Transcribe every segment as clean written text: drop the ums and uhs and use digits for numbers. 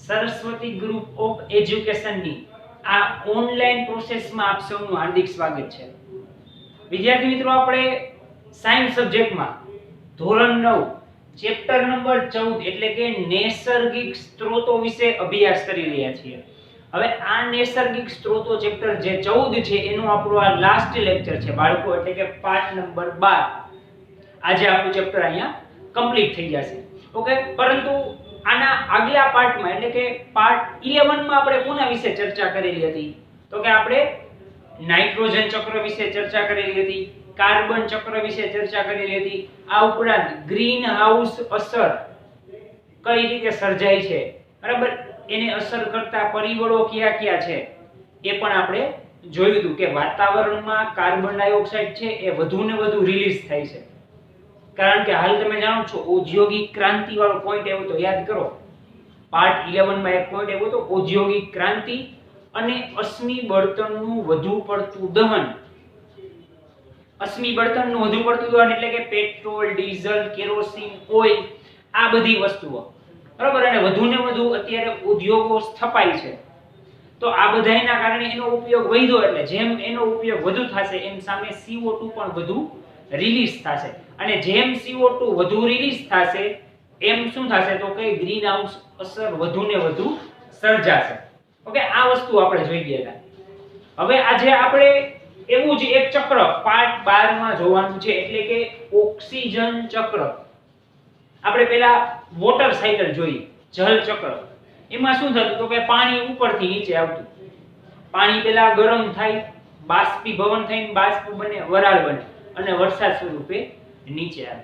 Saraswati group of એજ્યુકેશનની આ online પ્રોસેસમાં આપ સૌનું હાર્દિક સ્વાગત છે. વિદ્યાર્થી મિત્રો, આપણે સાયન્સ સબ્જેક્ટમાં ધોરણ 9 ચેપ્ટર નંબર 14 એટલે કે નૈસર્ગિક સ્ત્રોતો વિશે અભ્યાસ કરી રહ્યા છીએ. હવે આ નૈસર્ગિક સ્ત્રોતો ચેપ્ટર જે 14 છે એનો આપણો આ લાસ્ટ લેક્ચર છે બાળકો, એટલે કે પાઠ નંબર 12. આજે આપણું ચેપ્ટર અહીંયા કમ્પ્લીટ થઈ જશે. ઓકે, પરંતુ આના આગલા પાર્ટમાં એટલે કે પાર્ટ 11 માં આપણે કોના વિશે ચર્ચા કરેલી હતી? તો કે આપણે નાઇટ્રોજન ચક્ર વિશે ચર્ચા કરેલી હતી, કાર્બન ચક્ર વિશે ચર્ચા કરેલી હતી. આ ઉપરાંત ગ્રીન હાઉસ અસર કઈ રીતે સર્જાય છે, બરાબર, એને અસર કરતા પરિબળો કયા કયા છે એ પણ આપણે જોયું હતું કે વાતાવરણમાં કાર્બન ડાયોક્સાઇડ છે એ વધુ ને વધુ રિલીઝ થાય છે. કારણ કે હાલ તમે જાણો છો ઔદ્યોગિક ક્રાંતિ વાળો પોઈન્ટ આવ્યો તો યાદ કરો. પાર્ટ 11 માં એક પોઈન્ટ આવ્યો તો ઔદ્યોગિક ક્રાંતિ અને અશ્મિ બળતણનું વધુ પડતું દહન. અશ્મિ બળતણનું વધુ પડતું દહન એટલે કે પેટ્રોલ, ડીઝલ, કેરોસીન, ઓઇલ, આ બધી વસ્તુઓ, બરાબર, અને વધુ ને વધુ અત્યારે ઉદ્યોગો સ્થપાય છે. તો આ બધાયના કારણે એનો ઉપયોગ વધ્યો, એટલે જેમ એનો ઉપયોગ વધુ થશે એમ સામે CO2 પણ વધુ રિલીઝ થશે, અને જેમ CO2 વધુ રિલીઝ થશે એમ શું થશે તો કે ગ્રીન હાઉસ અસર વધુ ને વધુ સર્જાશે. ઓકે, આ વસ્તુ આપણે જોઈ ગયા હતા. હવે આજે આપણે એવું જ એક ચક્ર પાર્ટ 12 માં જોવાનું છે, એટલે કે ઓક્સિજન ચક્ર. આપણે પહેલા વોટર સાયકલ જોઈ, જળ ચક્ર. એમાં શું થતું તો કે પાણી ઉપરથી નીચે આવતું. પાણી પહેલા ગરમ થાય, બાષ્પીભવન થઈને બાષ્પ બને, વરાળ બને અને વરસાદ સ્વરૂપે નીચે આવે.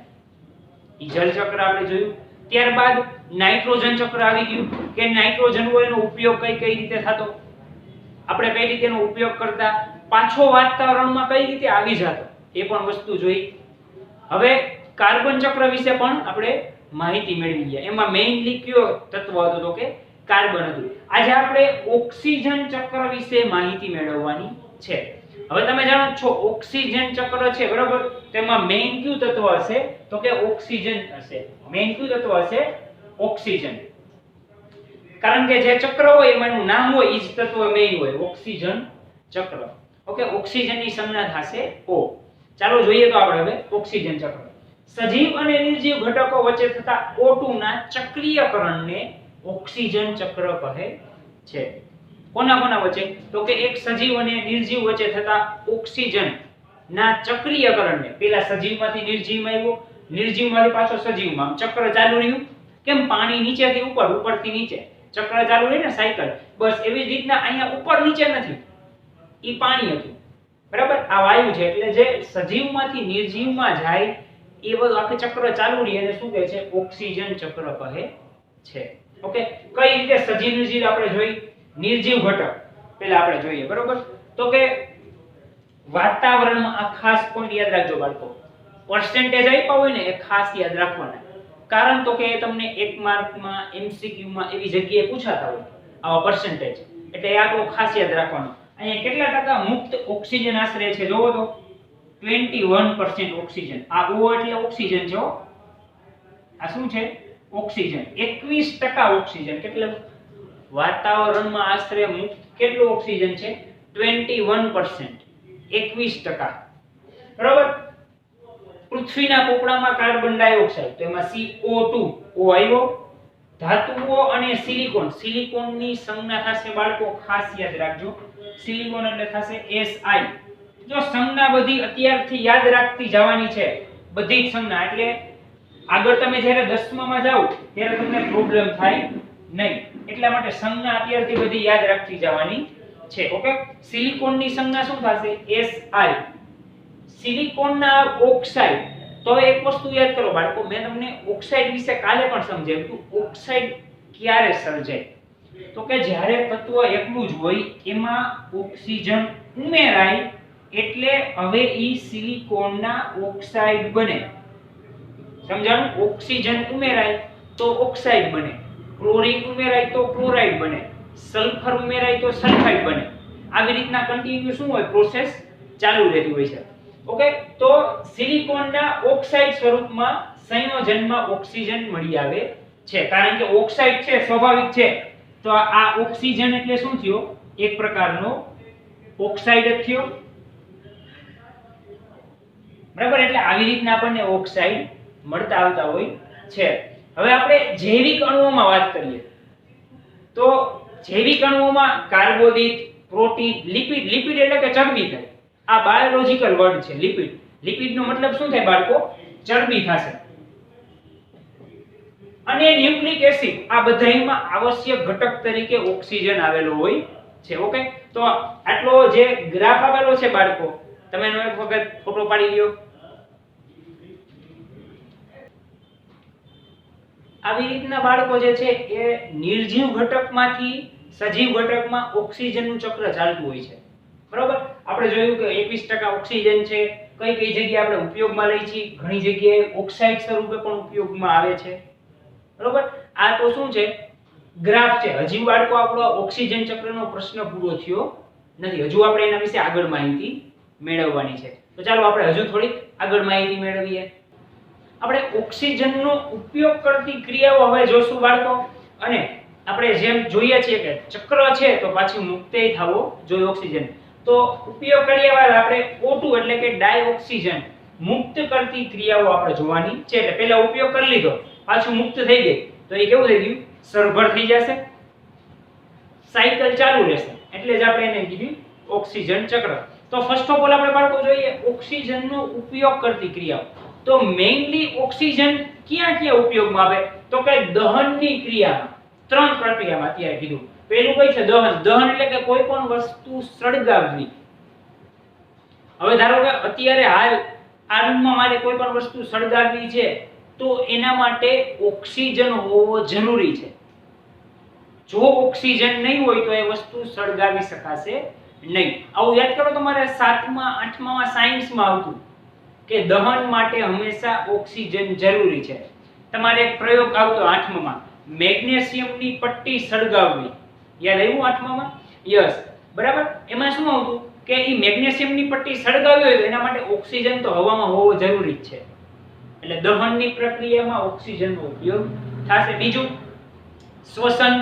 ઈ જળ ચક્ર આપણે જોયું. ત્યારબાદ નાઇટ્રોજન ચક્ર આવી ગયું કે નાઇટ્રોજન હોય એનો ઉપયોગ કઈ કઈ રીતે થતો, આપણે કઈ રીતે એનો ઉપયોગ કરતા, પાછો વાતાવરણમાં કઈ રીતે આવી જતો એ પણ વસ્તુ જોઈ. હવે કાર્બન ચક્ર વિશે પણ આપણે માહિતી મેળવી ગયા. એમાં મેઇનલી કયો તત્વ હતો તો કે કાર્બન હતું. આજે આપણે ઓક્સિજન ચક્ર વિશે માહિતી મેળવવાની છે. હવે તમે જાણો છો ઓક્સિજન ચક્ર છે, બરાબર, તેમાં મેઇન કયું તત્વ હશે તો કે ઓક્સિજન હશે. મેઇન કયું તત્વ હશે? ઓક્સિજન. કારણ કે જે ચક્ર હોય એમાંનું નામ હોય ઈ જ તત્વ મેઇન હોય, ઓક્સિજન ચક્ર. ઓકે, ઓક્સિજનની સંજ્ઞા થશે O. ચાલો જોઈએ તો આપણે હવે ઓક્સિજન ચક્ર. સજીવ અને નિર્જીવ ઘટકો વચ્ચે થતા O2 ના ચક્રીયકરણને ઓક્સિજન ચક્ર કહે છે. કોના કોના વચ્ચે? તો કે એક સજીવ અને નિર્જીવ વચ્ચે થતા ઓક્સિજન ના ચક્રીયકરણને, પેલા સજીવમાંથી નિર્જીવમાં આવ્યો, નિર્જીવમાંથી પાછો સજીવમાં, ચક્ર ચાલુ રહ્યું. કેમ? પાણી નીચેથી ઉપર, ઉપરથી નીચે ચક્ર ચાલુ રહે ને, સાયકલ. બસ એવી જ રીતના અહીંયા ઉપર નીચે નથી, ઈ પાણી હતું, બરાબર, આ વાયુ છે. એટલે જે સજીવમાંથી નિર્જીવમાં જાય એ બધું આખું ચક્ર ચાલુ રહે અને શું કહે છે? ઓક્સિજન ચક્ર કહે છે. ઓકે, કઈ રીતે સજીવ નિર્જીવ આપણે જોઈ. નિર્જીવ ઘટક પહેલા આપણે જોઈએ, બરોબર. તો કે વાતાવરણમાં, આ ખાસ પોઈન્ટ યાદ રાખજો બાળકો, પર્સન્ટેજ આપ્યા હોય ને એ ખાસ યાદ રાખવાના. કારણ તો કે તમને એક માર્કમાં MCQ માં એવી જગ્યાએ પૂછાતા હોય આવા પર્સન્ટેજ, એટલે એ આપણો ખાસ યાદ રાખવાનો. અહીંયા કેટલા ટકા મુક્ત ઓક્સિજન આશરે છે જોવો તો 21% ઓક્સિજન. આ O એટલે ઓક્સિજન છે. આ શું છે? ઓક્સિજન. 21% ઓક્સિજન. કેટલું? વાતાવરણમાં આશરે મુક્ત કેટલું ઓક્સિજન છે? 21%, 21%, બરાબર. પૃથ્વીના પોપડામાં કાર્બન ડાયોક્સાઇડ, તો એમાં CO2 O આવ્યો. ધાતુઓ અને સિલિકોન, સિલિકોનની સંજ્ઞા થશે બાળકો, ખાસ યાદ રાખજો, સિલિકોન એટલે થશે Si. જો સંજ્ઞા બધી અત્યારથી યાદ રાખતી જવાની છે, બધી જ સંજ્ઞા, એટલે આગળ તમે જ્યારે 10મા માં જાવ ત્યારે તમને પ્રોબ્લેમ થાય નહીં. એટલા માટે સંજ્ઞા અત્યારથી બધી યાદ રાખતી જવાની છે. ઓકે, સિલિકોનની સંજ્ઞા શું થશે? Si. સિલિકોનના ઓક્સાઇડ. તો એક વસ્તુ યાદ કરો બાળકો, મેં તમને ઓક્સાઇડ વિશે કાલે પણ સમજાવ્યું હતું. ઓક્સાઇડ ક્યારે સર્જાય? તો કે જ્યારે તત્વ એકલું જ હોય એમાં ઓક્સિજન ઉમેરાય એટલે હવે ઈ સિલિકોનના ઓક્સાઇડ બને. સમજાણું? ઓક્સિજન ઉમેરાય તો ઓક્સાઇડ બને, ક્લોરીન ઉમેરાય તો ક્લોરાઇડ બને, સલ્ફર ઉમેરાય તો સલ્ફાઇડ બને. આવી રીતના કન્ટિન્યુ શું હોય? પ્રોસેસ ચાલુ રહેતી હોય છે. ઓકે, તો સિલિકોનના ઓક્સાઇડ સ્વરૂપમાં સંયોજનમાં ઓક્સિજન મળી આવે છે. કારણ કે ઓક્સાઇડ છે સ્વાભાવિક છે, તો આ ઓક્સિજન એટલે શું થયો? એક પ્રકારનો ઓક્સાઇડ જ થયો, બરાબર? એટલે આવી રીતના આપણને ઓક્સાઇડ મળતા આવતા હોય છે. હવે આપણે જૈવિક અણુઓમાં વાત કરીએ તો જૈવિક અણુઓમાં કાર્બોદિત, પ્રોટીન, લિપિડ, લિપિડ એટલે કે ચરબી થાય. આ બાયોલોજિકલ વર્ડ છે લિપિડ. લિપિડનો મતલબ શું થાય બાળકો? ચરબી થશે. અને ન્યુક્લિક એસિડ, આ બધાયમાં આવશ્યક ઘટક તરીકે ઓક્સિજન આવેલો હોય છે. ઓકે, તો આટલો જે ગ્રાફ આવેલો છે બાળકો, તમે એનો એક વખત ફોટો પાડી લ્યો. આવી રીતના બાળકો જે છે એ નિર્જીવ ઘટકમાંથી સજીવ ઘટકમાં ઓક્સિજનનું ચક્ર ચાલતું હોય છે, બરાબર? આપણે જોયું કે 21% ઓક્સિજન છે. કઈ કઈ જગ્યાએ આપણે ઉપયોગમાં લઈએ છીએ? ઘણી જગ્યાએ ઓક્સાઇડ સ્વરૂપે પણ ઉપયોગમાં આવે છે, બરાબર? આ તો શું છે? ગ્રાફ છે. હજી બાળકો આપણો ઓક્સિજન ચક્રનો પ્રશ્ન પૂરો થયો નથી. હજુ આપણે એના વિશે આગળ માહિતી મેળવવાની છે. તો ચાલો આપણે હજુ થોડીક આગળ માહિતી મેળવીએ. આપણે ઓક્સિજનનો ઉપયોગ કરતી ક્રિયાઓ હવે જોશું બાળકો. અને આપણે જેમ જોઈએ છીએ કે ચક્ર છે તો પાછું મુક્ત થવો જોઈએ ઓક્સિજન. તો ઉપયોગ કર્યા બાદ આપણે O2 એટલે કે ડાયઓક્સિજન મુક્ત કરતી ક્રિયાઓ આપણે જોવાની છે. એટલે પહેલા ઉપયોગ કરી લીધો, પાછું મુક્ત થઈ ગઈ, તો એ કેવું થઈ ગયું? સરભર થઈ જશે, સાયકલ ચાલુ રહેશે. એટલે જ આપણે એને કીધું ઓક્સિજન ચક્ર. તો ફર્સ્ટ ઓફ ઓલ આપણે બાળકો જોઈએ ઓક્સિજનનો ઉપયોગ કરતી ક્રિયાઓ. તો મેઇનલી ઓક્સિજન ક્યાં ક્યાં ઉપયોગમાં આવે? તો કે દહનની ક્રિયામાં. ત્રણ પ્રક્રિયામાં અત્યારે કીધું. પહેલું કઈ છે? દહન. દહન એટલે કે કોઈ પણ વસ્તુ સળગાવવી. હવે ધારો કે અત્યારે હાલ આ રૂમમાં મારે કોઈ પણ વસ્તુ સળગાવવી છે તો એના માટે ઓક્સિજન હોવો જરૂરી છે. જો ઓક્સિજન નહીં હોય તો એ વસ્તુ સળગાવી શકાશે નહીં. આવું યાદ કરો, તમારે 7મા 8મા સાયન્સમાં આવતું કે દહન માટે હંમેશા ઓક્સિજન જરૂરી છે. તમારે એક પ્રયોગ આવતો 8મામાં, મેગ્નેશિયમની પટ્ટી સળગાવવી. યાદ આવ્યું 8મામાં? યસ, બરાબર. એમાં શું આવતું કે ઈ મેગ્નેશિયમની પટ્ટી સળગાવી હોય તો એના માટે ઓક્સિજન તો હવામાં હોવો જરૂરી જ છે. એટલે દહનની પ્રક્રિયામાં ઓક્સિજનનો ઉપયોગ થશે. બીજું શ્વસન.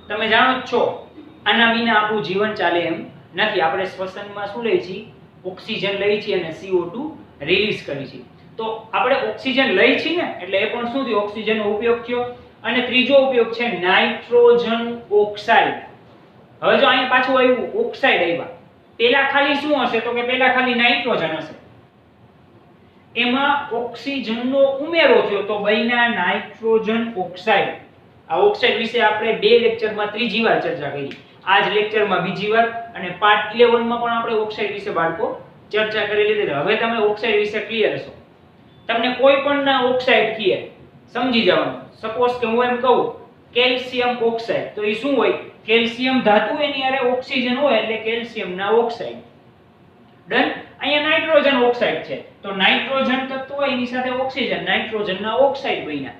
તમે જાણો જ છો આના વિના આપણું જીવન ચાલે એમ નથી. આપણે શ્વસનમાં શું લઈએ છીએ? ઓક્સિજન લઈએ છીએ અને CO2 રિલીઝ કરીએ છીએ. તો આપણે ઓક્સિજન લઈએ છીએ ને એટલે એ પણ શું થયું? ઓક્સિજનનો ઉપયોગ થયો. અને ત્રીજો ઉપયોગ છે નાઇટ્રોજન ઓક્સાઇડ. હવે જો અહીંયા પાછું આવ્યું ઓક્સાઇડ આવ્યા. પહેલા ખાલી શું હશે? તો કે પહેલા ખાલી નાઇટ્રોજન હશે, એમાં ઓક્સિજનનો ઉમેરો થયો તો બન્યા નાઇટ્રોજન ઓક્સાઇડ. આ ઓક્સાઇડ વિશે આપણે 2 લેક્ચરમાં ત્રીજી વાર ચર્ચા કરી. આ જ લેક્ચરમાં બીજી વાર, અને પાર્ટ 11 માં પણ આપણે ઓક્સાઇડ વિશે બાળકો ચર્ચા કરી લીધી. હવે તમે ઓક્સાઇડ વિશે ક્લિયર છો. તમને કોઈ પણ ના ઓક્સાઇડ કહે સમજી જવાનું. સપોઝ કે હું એમ કહું કેલ્શિયમ ઓક્સાઇડ, તો એ શું હોય? કેલ્શિયમ ધાતુ એની હારે ઓક્સિજન હોય એટલે કેલ્શિયમના ઓક્સાઇડ. ડન. અહીંયા નાઇટ્રોજન ઓક્સાઇડ છે તો નાઇટ્રોજન તત્વ એની સાથે ઓક્સિજન, નાઇટ્રોજનના ઓક્સાઇડ બન્યા,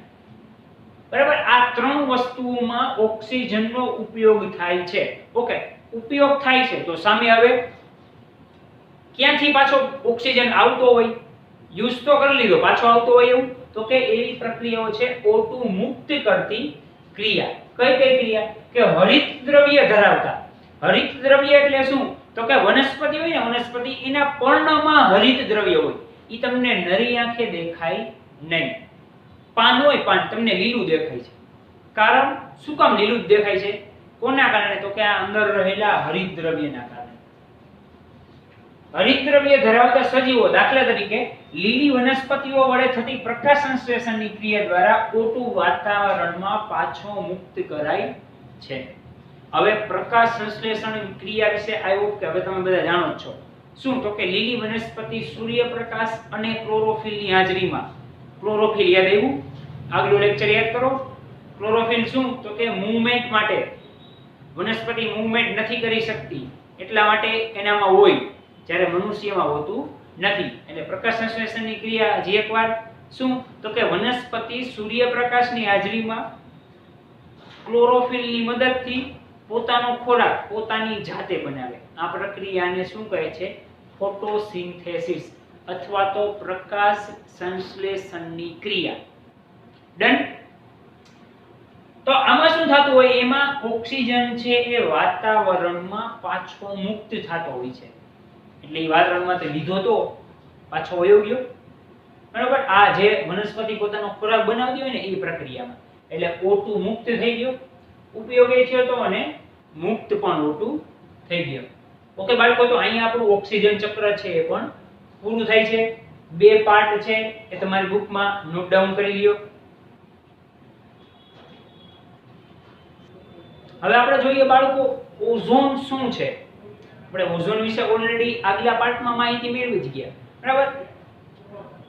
બરાબર? આ ત્રણ વસ્તુઓમાં ઓક્સિજનનો ઉપયોગ થાય છે. ઓકે, ઉપયોગ થાય છે તો સામે હવે ક્યાંથી પાછો ઓક્સિજન આવતો હોય? યુઝ તો કરી લીધો, પાછો આવતો હોય એવું? તો કે એવી પ્રક્રિયાઓ છે O2 મુક્ત કરતી ક્રિયા. કઈ કઈ ક્રિયા? કે હરિત દ્રવ્ય ધરાવતા. હરિત દ્રવ્ય એટલે શું? તો કે વનસ્પતિ હોય ને, વનસ્પતિ એના પર્ણમાં હરિત દ્રવ્ય હોય. ઈ તમને નરી આંખે દેખાય નહીં. પાન હોય, પાન તમને લીલું દેખાય છે. કારણ શું કામ લીલું દેખાય છે? કોના કારણે? તો કે આ અંદર રહેલા હરિત દ્રવ્યના કારણે. હરિત દ્રવ્ય ધરાવતા સજીવો, દાખલા તરીકે લીલી વનસ્પતિઓ વડે થતી પ્રકાશ સંશ્લેષણની ક્રિયા દ્વારા O2 વાતાવરણમાં પાછો મુક્ત કરાય છે. હવે પ્રકાશ સંશ્લેષણ ક્રિયા વિશે આવ્યું કે હવે તમે બધા જાણો જ છો. શું? તો કે લીલી વનસ્પતિ સૂર્યપ્રકાશ અને ક્લોરોફિલની હાજરીમાં, ક્લોરોફિલ યાદ આવ્યું? આગલો લેક્ચર યાદ કરો. ક્લોરોફિલ શું? તો કે મૂવમેન્ટ માટે, વનસ્પતિ મૂવમેન્ટ નથી કરી શકતી એટલા માટે એનામાં હોય, જ્યારે મનુષ્યમાં હોતું નથી. એટલે પ્રકાશ સંશ્લેષણની ક્રિયા હજી એકવાર શું? તો કે વનસ્પતિ સૂર્યપ્રકાશની હાજરીમાં ક્લોરોફિલની મદદથી પોતાનો ખોરાક પોતાની જાતે બનાવે. આ પ્રક્રિયાને શું કહે છે? ફોટોસિન્થેસિસ અથવા તો પ્રકાશ સંશ્લેષણની ક્રિયા. ડન. તો આમાં શું થતું હોય, એમાં ઓક્સિજન છે એ વાતાવરણમાં પાછો મુક્ત થતો હોય છે. એટલે એ વાતાવરણમાંથી લીધો તો પાછો વયો ગયો, બરાબર. આ જે વનસ્પતિ પોતાનો ખોરાક બનાવતી હોય ને એ પ્રક્રિયામાં, એટલે O2 મુક્ત થઈ ગયો, ઉપયોગી થયો તો, અને મુક્ત પણ O2 થઈ ગયો. ઓકે બાળકો, તો અહીંયા આપણું ઓક્સિજન ચક્ર છે એ પણ પૂરું થાય છે. 2 પાર્ટ છે એ તમારી બુકમાં નોટ ડાઉન કરી લ્યો. હવે આપણે જોઈએ બાળકો, ઓઝોન શું છે. આપણે ઓઝોન વિશે ઓલરેડી આગલા પાર્ટમાં માહિતી મેળવી જ ગયા, બરાબર.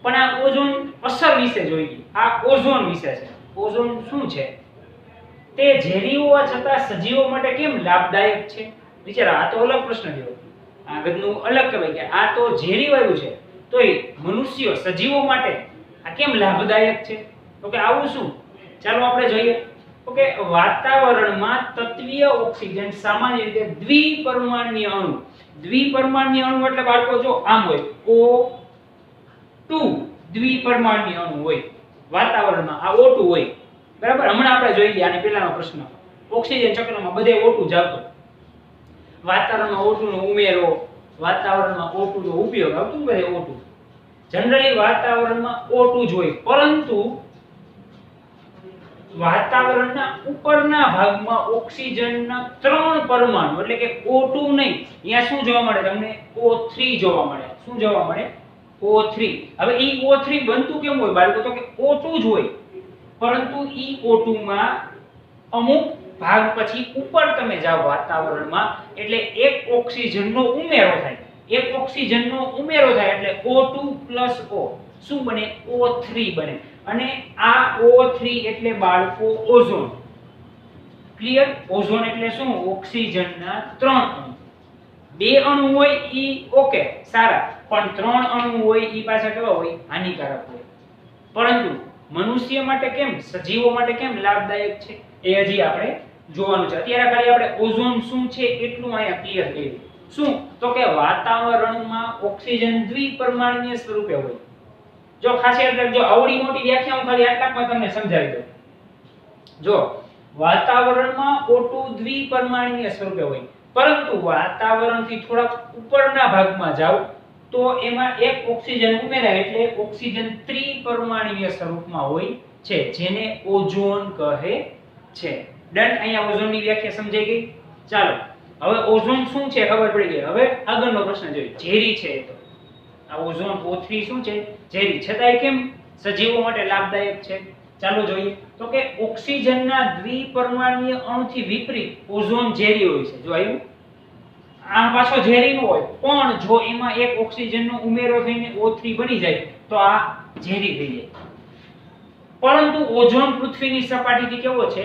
પણ આ ઓઝોન અસર વિશે જોઈએ. આ ઓઝોન વિશે છે. ઓઝોન શું છે? તે ઝેરી હોવા છતાં સજીવો માટે કેમ લાભદાયક છે? વિચારો, આ તો અલગ પ્રશ્ન થયો. આગળનું અલગ કહેવાય કે આ તો ઝેરી વાયુ છે, તોય મનુષ્યો સજીવો માટે આ કેમ લાભદાયક છે? તો કે આવું શું? ચાલો આપણે જોઈએ. ઓકે, વાતાવરણમાં તત્વીય ઓક્સિજન સામાન્ય રીતે દ્વિપરમાણુય અણુ. દ્વિપરમાણુય અણુ એટલે બાળકો જો આમ હોય, O2 દ્વિપરમાણુય અણુ હોય વાતાવરણમાં, આ O2 હોય, બરાબર. હમણાં આપણે જોઈ ગયા આને પહેલાનો પ્રશ્ન. ઓક્સિજન ચક્રમાં બધે O2 જ આવતો. વાતાવરણમાં O2 નો ઉમેરો, વાતાવરણમાં O2 નો ઉપયોગ આવતું બધે O2. જનરલી વાતાવરણમાં O2 જ હોય, પરંતુ વાતાવરણના ઉપરના ભાગમાં ઓક્સિજનના 3 પરમાણુ, એટલે કે O2 નહીં, અહીંયા શું જોવા મળે તમને? O3 જોવા મળે. શું જોવા મળે? O3. હવે ઈ O3 બનતું કેમ હોય બાળકો? તો કે O2 જ હોય, પરંતુ ઈ O2 માં અમુક ભાગ પછી ઉપર તમે જાઓ વાતાવરણમાં, એટલે એક ઓક્સિજનનો ઉમેરો થાય. એક ઓક્સિજનનો ઉમેરો થાય એટલે O2 + O શું બને? O3 બને. અને આ O3 એટલે બાળકો ઓઝોન. ક્લિયર? ઓઝોન એટલે શું? ઓક્સિજનના 3 અણુ. 2 અણુ હોય ઈ ઓકે સારા, પણ 3 અણુ હોય ઈ પાછા કેવા હોય? હાનિકારક હોય. પરંતુ મનુષ્ય માટે કેમ, સજીવો માટે કેમ લાભદાયક છે એ હજી આપણે જોવાનું છે. અત્યારે ખાલી આપણે ઓઝોન શું છે એટલું અહીંયા ક્લિયર કર્યું. શું? તો કે વાતાવરણમાં ઓક્સિજન દ્વિપરમાણુય સ્વરૂપે હોય. જો ખાસિયત રાખજો, આવડી મોટી વ્યાખ્યા હું ખાલી આટલામાં તમને સમજાવી દઉં. જો વાતાવરણમાં O2 દ્વિપરમાણુય સ્વરૂપે હોય, પરંતુ વાતાવરણથી થોડા ઉપરના ભાગમાં જાવ તો એમાં એક ઓક્સિજન ઉમેરાય એટલે ઓક્સિજન ત્રિપરમાણુય સ્વરૂપમાં હોય છે, જેને ઓઝોન કહે છે. ડન? અહીંયા ઓઝોનની વ્યાખ્યા સમજાઈ ગઈ. ચાલો, હવે ઓઝોન શું છે ખબર પડી ગઈ. હવે આગળનો પ્રશ્ન જોઈએ. ઝેરી છે એ તો. આ ઓઝોન O3 શું છે? ઝેરી. છતાંય કેમ સજીવો માટે લાભદાયક છે? ચાલો જોઈએ. તો કે ઓક્સિજનના દ્વિપરમાણુય અણુથી વિપરીત ઓઝોન ઝેરી હોય છે. જો આવ્યું? આ પાછો ઝેરી નો હોય, પણ જો એમાં એક ઓક્સિજનનો ઉમેરો થઈને O3 બની જાય તો આ ઝેરી થઈ જાય. પરંતુ ઓઝોન પૃથ્વીની સપાટીથી કેવો છે?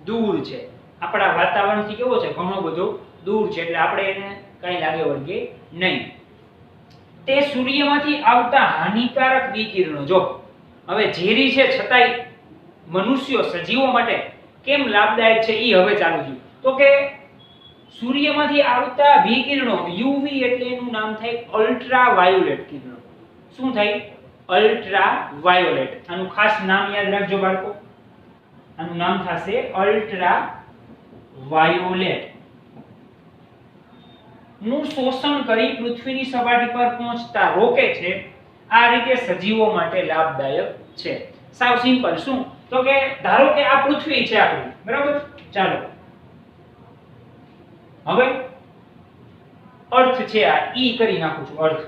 દૂર છે. આપણા વાતાવરણથી કેવો છે? ઘણો બધો દૂર છે, એટલે આપણે એને કઈ લાગે વળગે નહીં. તે સૂર્યમાંથી આવતા હાનિકારક વિકિરણો, જો હવે ઝેરી છે છતાંય મનુષ્યો સજીવો માટે કેમ લાભદાયક છે એ હવે ચાલુ થયું. તો કે સૂર્યમાંથી આવતા વિકિરણો, UV એટલે એનું નામ થાય અલ્ટ્રાવાયોલેટ કિરણો. શું થાય? અલ્ટ્રાવાયોલેટ. આનું ખાસ નામ યાદ રાખજો બાળકો. આનું નામ થશે અલ્ટ્રાવાયોલેટ. નું શોષણ કરી પૃથ્વીની સપાટી પર પહોંચતા રોકે છે. આ રીતે સજીવો માટે લાભદાયક છે. સાવ સિમ્પલ. શું? તો કે ધારો કે આ પૃથ્વી છે આપણી, બરાબર. ચાલો હવે અર્થ છે, આ ઈ કરી નાખું છું. અર્થ.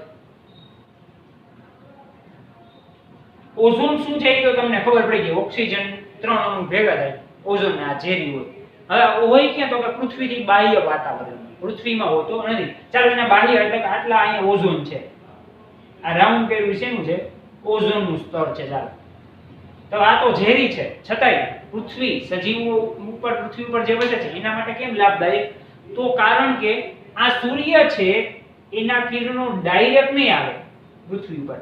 ઓઝોન શું છે એ તો તમને ખબર પડી ગઈ. ઓક્સિજન 3 અણુ ભેગા થાય, ઓઝોન ના ઝેરી હોય. હવે હોય ક્યાં? તો કે પૃથ્વીથી બાહ્ય વાતાવરણ. પૃથ્વીમાં હોતો નથી. ચાલો એના બાહ્ય એટલે કે આટલા અહીંયા ઓઝોન છે. આ રાઉન્ડ કર્યું શેનું છે? ઓઝોનનું સ્તર છે. ચાલો, તો આ તો ઝેરી છે, છતાંય પૃથ્વી, સજીવો ઉપર પૃથ્વી ઉપર જે વસે છે એના માટે કેમ લાભદાયક? તો કારણ કે આ સૂર્ય છે એના કિરણો ડાયરેક્ટ નહીં આવે પૃથ્વી પર.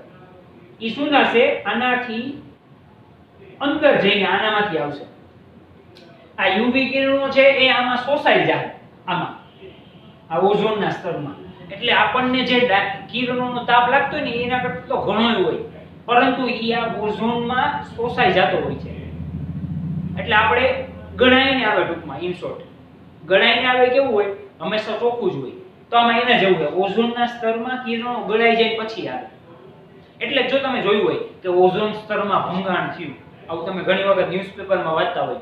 ઈ શું થશે? આનાથી અંદર જઈને આનામાંથી આવશે. આ UV કિરણો છે એ આમાં શોષાઈ જાય, આમાં આ ઓઝોનના સ્તરમાં. એટલે આપણને જે કિરણોનો તાપ લાગતો ને એના કરતાં તો ઘણો હોય, પરંતુ ઈ આ ઓઝોનમાં શોષાઈ જતો હોય છે. એટલે આપણે ગણાઈને આવે, ટૂંકમાં ઇન શોર્ટ ગણાઈને આવે. કેવું હોય? હંમેશા ચોખ્ખું જ હોય. તો આમાં એને જેવું હોય, ઓઝોનના સ્તરમાં કિરણો ગળાઈ જાય પછી આવે. એટલે જો તમે જોયું હોય કે ઓઝોન સ્તરમાં ભંગાણ થયું, આવું તમે ઘણી વખત ન્યૂઝપેપરમાં વાંચતા હોય,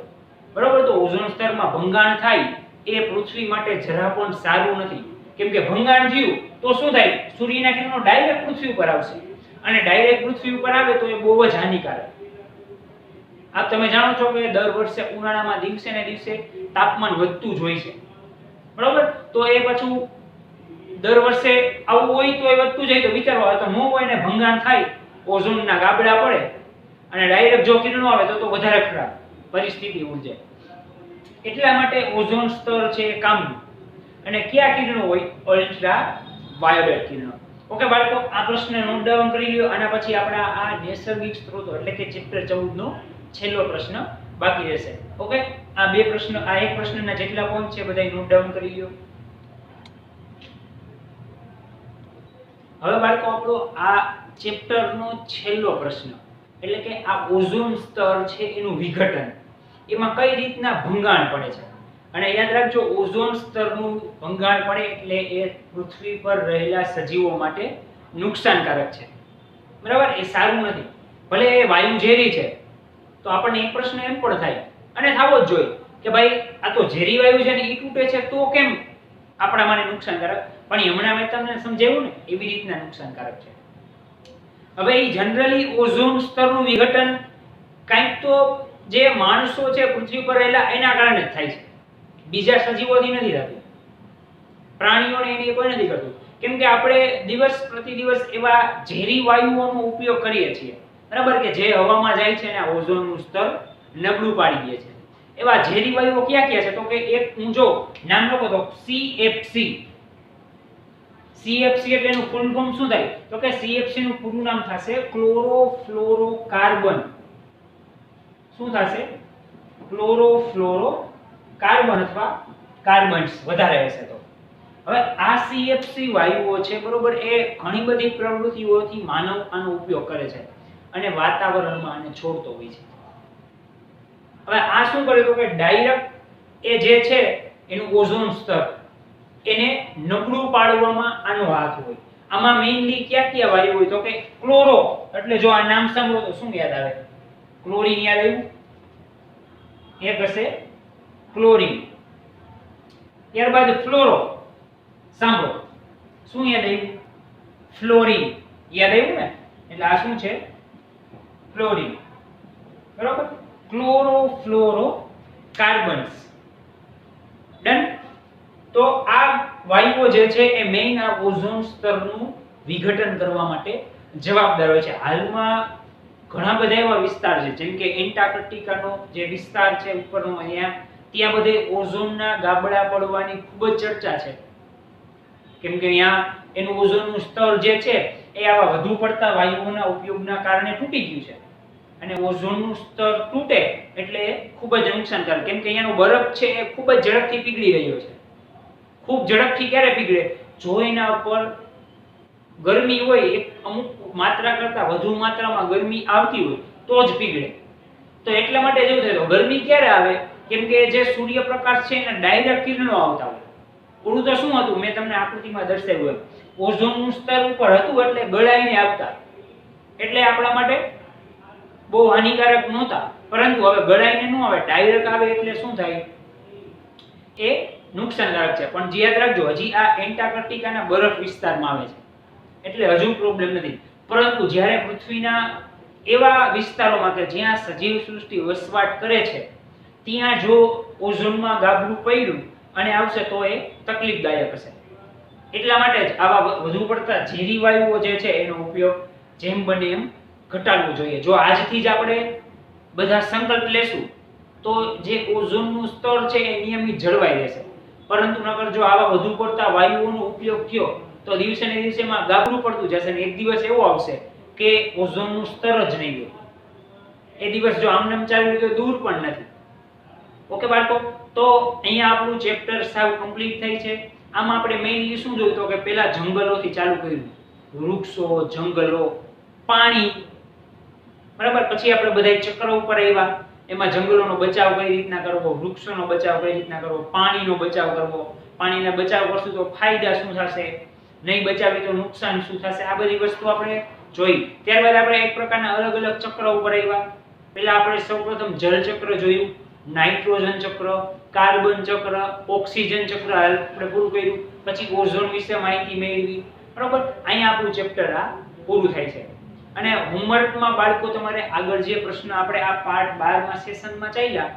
બરોબર, તો ઓઝોન સ્તરમાં ભંગાણ થાય એ પૃથ્વી માટે જરા પણ સારું નથી. કેમ કે ભંગાણ થયું તો શું થાય? સૂર્યના કિરણો ડાયરેક્ટ પૃથ્વી ઉપર આવશે, અને ડાયરેક્ટ પૃથ્વી ઉપર આવે તો એ બહુ જ હાનિકારક. આપ તમે જાણો છો કે દર વર્ષે ઉનાળામાં દિવસે ને દિવસે તાપમાન વધતું જ હોય છે, બરોબર, તો એ પાછું દર વર્ષે આવું હોય તો એ વધતું જાય. તો વિચારો, આ તો ન હોય ને ભંગાણ થાય, ઓઝોનના ગાબડા પડે અને ડાયરેક્ટ જો કિરણો આવે તો વધારે ખરાબ પરિસ્થિતિ ઉર્જાય. એટલા માટે ઓઝોન સ્તર છે એ કામનું. અને કયા કિરણો હોય? અલ્ટ્રા વાયોલેટ કિરણો. ઓકે બાળકો, આ પ્રશ્ન નોટ ડાઉન કરી લ્યો. આના પછી આપણા આ નૈસર્ગિક સ્ત્રોતો એટલે કે ચેપ્ટર 14 નો છેલ્લો પ્રશ્ન બાકી રહેશે. ઓકે, આ બે પ્રશ્ન, આ એક પ્રશ્નના જેટલા પોઈન્ટ છે બધા નોટ ડાઉન કરી લ્યો. હવે બાળકો, આપણો આ ચેપ્ટરનો છેલ્લો પ્રશ્ન એટલે કે આ ઓઝોન સ્તર છે એનું વિઘટન, એમાં કઈ રીતના ભંગાણ પડે છે. અને યાદ રાખજો, ઓઝોન સ્તરનું ભંગાણ પડે એટલે એ પૃથ્વી પર રહેલા સજીવો માટે નુકસાનકારક છે, બરાબર, એ સારું નથી. ભલે એ વાયુ ઝેરી છે, તો આપણને એક પ્રશ્ન એમ પણ થાય અને થવો જ જોઈએ કે ભાઈ આ તો ઝેરી વાયુ છે ને એ તૂટે છે તો કેમ આપણા માટે નુકસાનકારક? પણ હમણાં મેં તમને સમજાવ્યું ને, એવી રીતના નુકસાનકારક છે. હવે એ જનરલી ઓઝોન સ્તરનું વિઘટન કાંઈક તો જે માણસો છે પૃથ્વી પર રહેલા એના કારણે જ થાય છે, બીજા સજીવોથી નથી થતું, પ્રાણીઓને એની કોઈ નથી કરતું. કેમ કે આપણે દિવસ પ્રતિ દિવસ એવા ઝેરી વાયુઓનો ઉપયોગ કરીએ છીએ, બરાબર, કે જે હવામાં જાય છે અને ઓઝોનનું સ્તર નબળું પાડી દે છે. એવા ઝેરી વાયુઓ ક્યાં ક્યાં છે? તો કે એક ઊંચો નામ લખો તો CFC. CFC એટલે એનું ફૂલ ફોર્મ શું થાય? તો કે CFC નું પૂરું નામ થશે ક્લોરોફ્લોરોકાર્બન. શું થશે? ક્લોરોફ્લોરોકાર્બન અથવા કાર્બન્સ વધારે હશે તો. હવે આ CFC વાયુઓ છે, બરોબર, એ ઘણી બધી પ્રવૃત્તિઓથી માનવ આનો ઉપયોગ કરે છે અને વાતાવરણમાં આને છોડતો હોય છે. હવે આ શું કરે? તો કે ડાયરેક્ટ એ જે છે એનું ઓઝોન સ્તર એને નબળું પાડવામાં આનો હાથ હોય. આમાં મેઇનલી કયા કયા વાયુ હોય? તો કે ક્લોરો એટલે જો આ નામ સાંભળો તો શું યાદ આવે? ક્લોરીન યાદ આવ્યું? એક હશે ક્લોરીન. ત્યારબાદ ફ્લોરો સાંભળો, શું યાદ આવ્યું? ફ્લોરીન યાદ આવ્યું ને? એટલે આ શું છે? ફ્લોરીન, બરાબર. Chlorofluoro carbons. ડન. તો આ વાયુઓ જે છે એ મેઇન આ ઓઝોન સ્તરનું વિઘટન કરવા માટે જવાબદાર હોય છે. હાલમાં ઘણા બધા એવા વિસ્તાર છે, જેમ કે એન્ટાર્કટિકાનો જે વિસ્તાર છે ઉપરનો, અહીંયા ત્યાં બધે ઓઝોનના ગાબડા પડવાની ખૂબ જ ચર્ચા છે. કેમ કે અહીંયા એનું ઓઝોનનું સ્તર જે છે એ આવા વધુ પડતા વાયુઓના ઉપયોગના કારણે તૂટી ગયું છે. અને ઓઝોનનું સ્તર તૂટે એટલે ખૂબ જ નુકસાનકારક. કેમ કે અહીંયાનો બરફ છે એ ખૂબ જ ઝડપથી પીગળી રહ્યો છે. ખૂબ ઝડપથી ક્યારે પીગળે? જો એના ઉપર ગરમી હોય, એક અમુક માત્રા કરતા વધુ માત્રામાં ગરમી આવતી હોય તો જ પીગળે. તો એટલા માટે જેવું થાય, તો ગરમી ક્યારે આવે? કેમ કે જે સૂર્યપ્રકાશ છે એને ડાયરેક્ટ કિરણો આવતા હોય. ઓલું તો શું હતું? મેં તમને આકૃતિમાં દર્શાવ્યું એમ ઓઝોનનું સ્તર ઉપર હતું એટલે ગળાઈને આવતા, એટલે આપણા માટે બહુ હાનિકારક નહોતા. પરંતુ હવે ગળાઈને ન આવે, ડાયરેક્ટ આવે એટલે શું થાય? એ નુકસાનકારક છે. પણ યાદ રાખજો, હજી આ એન્ટાર્કટિકાના બરફ વિસ્તારમાં આવે છે એટલે હજુ પ્રોબ્લેમ નથી. પરંતુ જ્યારે પૃથ્વીના એવા વિસ્તારોમાં કે જ્યાં સજીવ સૃષ્ટિ વસવાટ કરે છે ત્યાં જો ઓઝોનમાં ગાબડું પડ્યું અને આવશે તો એ તકલીફદાયક હશે. એટલા માટે જ આવા વધુ પડતા ઝેરી વાયુઓ જે છે એનો ઉપયોગ જેમ બને એમ ઘટાડવો જોઈએ. જો આજથી જ આપણે બધા સંકલ્પ લેશું તો જે ઓઝોનનું સ્તર છે એ નિયમિત જળવાઈ રહેશે. પરંતુ નકર જો આવા વધુ પડતા વાયુઓનો ઉપયોગ થયો તો દિવસે ને દિવસેમાં ગાબડું પડતું જશે ને એક દિવસ એવો આવશે કે ઓઝોનનું સ્તર જ નહીં હોય. એ દિવસ જો આમનેમ ચાલ્યું તો દૂર પણ નથી. ઓકે બાળકો, તો અહીંયા આપણું ચેપ્ટર સાવ કમ્પ્લીટ થઈ છે. આમાં આપણે મેઇનલી શું જોયું? તો કે પહેલા જંગલોથી ચાલુ કર્યું, વૃક્ષો, જંગલો, પાણી, બરાબર. પછી આપણે બધા ચક્ર ઉપર આવ્યા એમાં જંગલોનો બચાવ કઈ રીતના કરવો, વૃક્ષોનો બચાવ કઈ રીતના કરવો, પાણીનો બચાવ કરવો, પાણીનો બચાવ કરશું તો ફાયદા શું થશે, નહીં બચાવીએ તો નુકસાન શું થશે, આ બધી વસ્તુ આપણે જોઈ. ત્યારબાદ આપણે એક પ્રકારના અલગ અલગ ચક્ર ઉપર આવ્યા. પહેલા આપણે સૌપ્રથમ જળ ચક્ર જોયું, નાઇટ્રોજન ચક્ર, કાર્બન ચક્ર, ઓક્સિજન ચક્ર આપણે પૂરું કર્યું. પછી ઓઝોન વિશે માહિતી મેળવી. બરોબર, અહીંયા આપણું ચેપ્ટર આ પૂરું થાય છે. અને હોમવર્કમાં બાળકો તમારે આગળ જે પ્રશ્ન આપણે આ પાર્ટ 12 માં સેશનમાં ચાલ્યા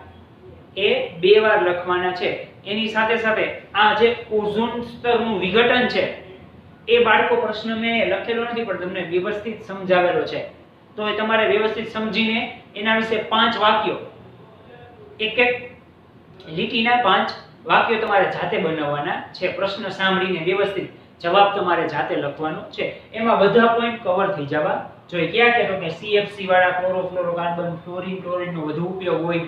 એ 2 વાર લખવાના છે. એની સાથે સાથે આ જે ઓઝોન સ્તરનું વિઘટન છે એ બાળકો પ્રશ્ન મેં લખેલો નથી પણ તમને વ્યવસ્થિત સમજાવેલો છે. તો એ તમારે વ્યવસ્થિત સમજીને એના વિશે 5 વાક્યો, એક એક લીટીના 5 વાક્યો તમારે જાતે બનાવવાના છે. પ્રશ્ન સાંભળીને વ્યવસ્થિત જવાબ તમારે જાતે લખવાનો છે. એમાં બધા પોઈન્ટ કવર થઈ જવા જોઈએ. ક્યાં કે તો કે CFC વાળા, ક્લોરોફ્લોરોકાર્બન, ફ્લોરિન, ક્લોરીનનો વધુ ઉપયોગ હોય,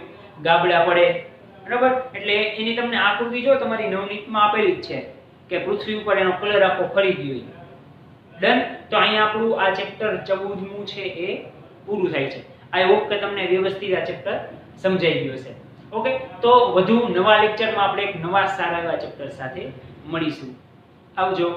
ગાબડા પડે. બરાબર, એટલે એની તમને આકૃતિ જો તમારી નવનીતમાં આપેલી જ છે કે પૃથ્વી ઉપર એનો કલર આખો ફરી ગયો હોય. ડન. તો અહીંયા આપણું આ ચેપ્ટર 14મું છે એ પૂરું થાય છે. આઈ હોપ કે તમને વ્યવસ્થિત આ ચેપ્ટર સમજાઈ ગયું હશે. ઓકે, તો વધુ નવા લેક્ચરમાં આપણે એક નવા સારા એવા ચેપ્ટર સાથે મળીશું. આવજો.